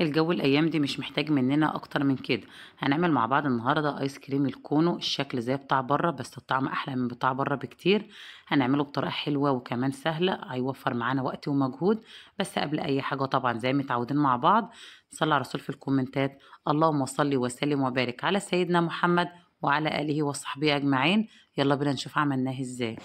الجو الايام دي مش محتاج مننا اكتر من كده. هنعمل مع بعض النهارده ايس كريم الكونو، الشكل زي بتاع بره بس الطعم احلى من بتاع بره بكتير. هنعمله بطريقه حلوه وكمان سهله، هيوفر معانا وقت ومجهود. بس قبل اي حاجه طبعا زي متعودين مع بعض، صلى على الرسول في الكومنتات: اللهم صل وسلم وبارك على سيدنا محمد وعلى اله وصحبه اجمعين. يلا بينا نشوف عملناه ازاي.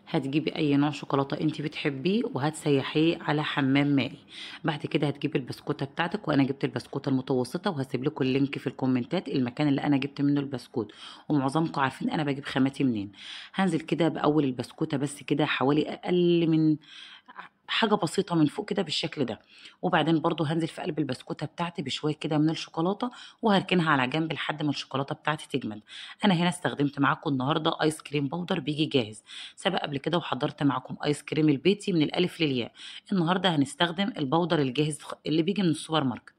هتجيبي اي نوع شوكولاته انت بتحبيه وهتسيحيه على حمام مائي. بعد كده هتجيبي البسكوته بتاعتك، وانا جبت البسكوته المتوسطه وهسيب لكم اللينك في الكومنتات المكان اللي انا جبت منه البسكوت. ومعظمكم عارفين انا بجيب خاماتي منين. هنزل كده باول البسكوته بس كده حوالي اقل من حاجه بسيطه من فوق كده بالشكل ده. وبعدين برضو هنزل في قلب البسكوته بتاعتي بشويه كده من الشوكولاته، وهركنها على جنب لحد ما الشوكولاته بتاعتي تجمد. انا هنا استخدمت معاكم النهارده ايس كريم باودر بيجي جاهز، سبق قبل كده وحضرت معاكم ايس كريم البيتي من الالف للياء. النهارده هنستخدم الباودر الجاهز اللي بيجي من السوبر ماركت.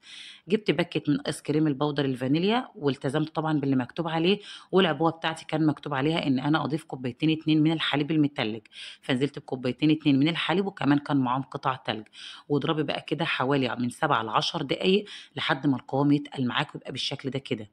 جبت باكت من ايس كريم الباودر الفانيليا والتزمت طبعا باللي مكتوب عليه. والعبوه بتاعتي كان مكتوب عليها ان انا اضيف كوبايتين اتنين من الحليب المتلج. فنزلت بكوبايتين اتنين من الحليب وكمان كان معاهم قطع تلج. واضربي بقى كده حوالي من 7 ل10 دقايق لحد ما القوام يتقل معاك ويبقى بالشكل ده كده.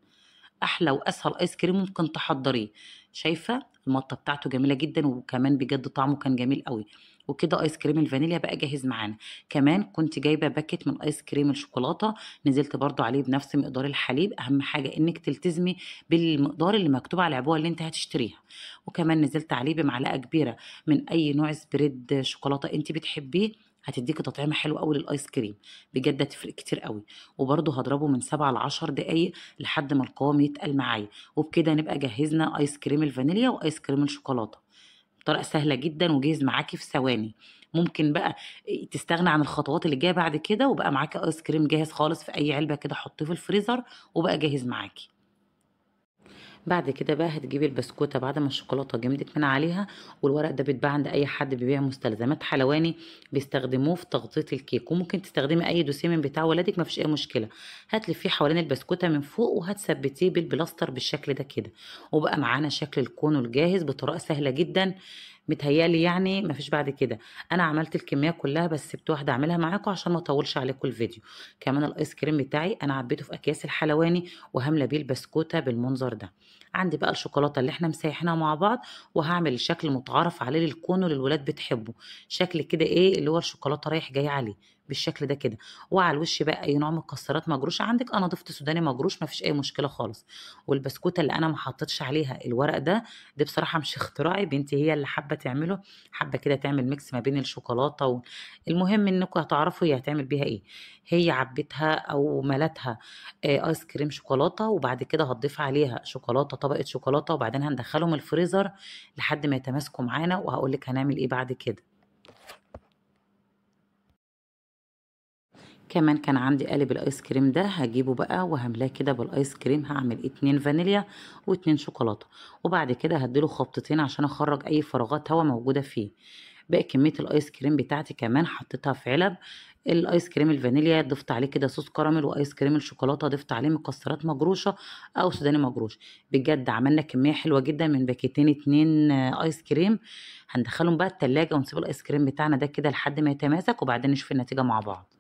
احلى واسهل ايس كريم ممكن تحضريه. شايفه المطه بتاعته جميله جدا، وكمان بجد طعمه كان جميل قوي. وكده ايس كريم الفانيليا بقى جاهز معانا. كمان كنت جايبه باكت من ايس كريم الشوكولاته، نزلت برضو عليه بنفس مقدار الحليب. اهم حاجه انك تلتزمي بالمقدار اللي مكتوب على العبوه اللي انت هتشتريها. وكمان نزلت عليه بمعلقه كبيره من اي نوع سبريد شوكولاته انت بتحبيه. هتديكي تطعيمه حلوه قوي للايس كريم. بجد هتفرق كتير قوي. وبرضه هضربه من 7 ل10 دقايق لحد ما القوام يتقل معايا. وبكده نبقى جهزنا ايس كريم الفانيليا وايس كريم الشوكولاته. طريقه سهله جدا وجاهز معاكي في ثواني. ممكن بقى تستغنى عن الخطوات اللي جايه بعد كده، وبقى معاكي ايس كريم جاهز خالص في اي علبه كده، حطيه في الفريزر وبقى جاهز معاكي. بعد كده بقى هتجيبي البسكوته بعد ما الشوكولاته جمدت من عليها. والورق ده بيتباع عند اي حد بيبيع مستلزمات حلواني، بيستخدموه في تغطيه الكيك. وممكن تستخدمي اي دوسيه من بتاع ولادك، مفيش اي مشكله. هتلفيه حوالين البسكوته من فوق وهتثبتيه بالبلاستر بالشكل ده كده. وبقى معانا شكل الكونو الجاهز بطريقه سهله جدا. متهيالي يعني مفيش بعد كده. انا عملت الكميه كلها بس سبت واحده اعملها معاكم عشان ما اطولش عليكم الفيديو. كمان الايس كريم بتاعي انا عبيته في اكياس الحلواني وهملى بيه البسكوته بالمنظر ده. عندي بقى الشوكولاته اللي احنا مسيحينها مع بعض، وهعمل الشكل المتعارف عليه للكون اللي الولاد بتحبه. شكل كده ايه اللي هو الشوكولاته رايح جاي عليه بالشكل ده كده. وعلى الوش بقى اي نوع مكسرات مجروش عندك، انا ضفت سوداني مجروش مفيش اي مشكله خالص. والبسكوته اللي انا ما حطيتش عليها الورق ده، دي بصراحه مش اختراعي، بنتي هي اللي حابه تعمله. حابه كده تعمل ميكس ما بين الشوكولاته المهم انكم هتعرفوا هي هتعمل بيها ايه. هي عبتها او ملتها ايس كريم شوكولاته، وبعد كده هتضيف عليها شوكولاته، طبقه شوكولاته، وبعدين هندخلهم الفريزر لحد ما يتماسكوا معانا. وهقول لك هنعمل ايه بعد كده. كمان كان عندي قالب الايس كريم ده، هجيبه بقى وهملاه كده بالايس كريم. هعمل 2 فانيليا و2 شوكولاته. وبعد كده هديله خبطتين عشان اخرج اي فراغات هواء موجوده فيه. باقي كميه الايس كريم بتاعتي كمان حطيتها في علب. الايس كريم الفانيليا ضفت عليه كده صوص كراميل، وايس كريم الشوكولاته ضفت عليه مكسرات مجروشه او سوداني مجروش. بجد عملنا كميه حلوه جدا من باكيتين 2 ايس كريم. هندخلهم بقى التلاجة ونسيب الايس كريم بتاعنا ده كده لحد ما يتماسك، وبعدين نشوف النتيجه مع بعض.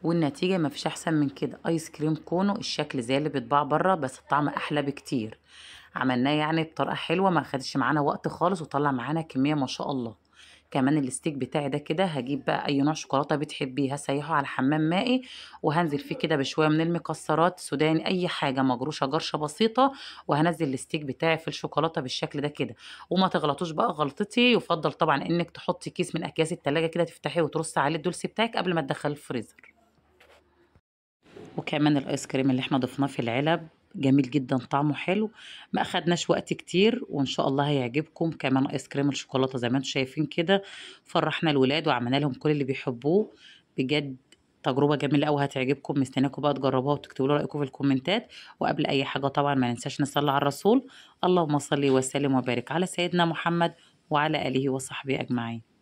والنتيجة مفيش أحسن من كده، آيس كريم كونو الشكل زي اللي بيتباع بره بس الطعم أحلى بكتير. عملناه يعني بطريقة حلوة، ما خدش معانا وقت خالص وطلع معانا كمية ما شاء الله. كمان الستيك بتاعي ده كده هجيب بقى أي نوع شوكولاتة بتحبيه هسيحه على حمام مائي، وهنزل فيه كده بشوية من المكسرات سوداني أي حاجة مجروشة جرشة بسيطة. وهنزل الستيك بتاعي في الشوكولاتة بالشكل ده كده. وما تغلطوش بقى غلطتي، يفضل طبعا إنك تحطي كيس من أكياس التلاجة كده تفتحيه وترصي عليه الدولسي بتاعك قبل ما تدخليه الفريزر. وكمان الايس كريم اللي احنا ضفناه في العلب جميل جدا، طعمه حلو. ما اخدناش وقت كتير وان شاء الله هيعجبكم. كمان ايس كريم الشوكولاته زي ما انتم شايفين كده، فرحنا الولاد وعملنا لهم كل اللي بيحبوه. بجد تجربه جميله قوي هتعجبكم. مستنياكم بقى تجربوها وتكتبوا لي رايكم في الكومنتات. وقبل اي حاجه طبعا ما ننساش نصلي على الرسول. اللهم صل وسلم وبارك على سيدنا محمد وعلى اله وصحبه اجمعين.